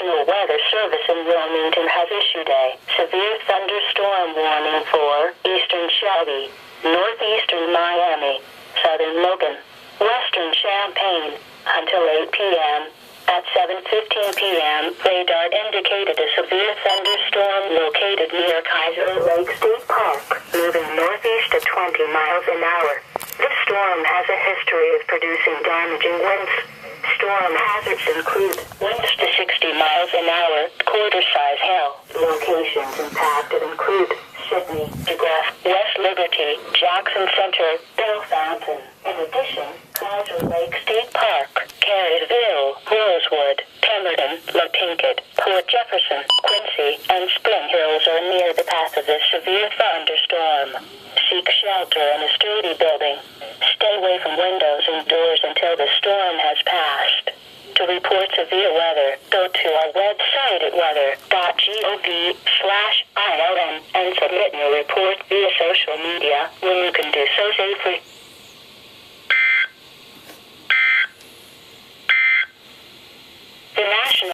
National Weather Service in Wilmington has issued a severe thunderstorm warning for eastern Shelby, northeastern Miami, southern Logan, western Champaign, until 8 p.m. At 7:15 p.m., radar indicated a severe thunderstorm located near Kaiser Lake State Park, moving northeast at 20 miles an hour. This storm has a history of producing damaging winds. Storm hazards include winds to 60 miles an hour, quarter-size hail. Locations impacted include Sydney, DeGraff, West Liberty, Jackson Center, Bell Fountain. In addition, Kaiser Lake State Park, Carysville, Rosewood, Pemberton, La Pinkett, Port Jefferson, Quincy, and Spring Hills are near the path of this severe thunderstorm. Seek shelter in a sturdy building. Stay away from windows and doors until the storm has passed. To report severe weather, go to our website at weather.gov/ILM and submit your report via social media when you can do so safely. The National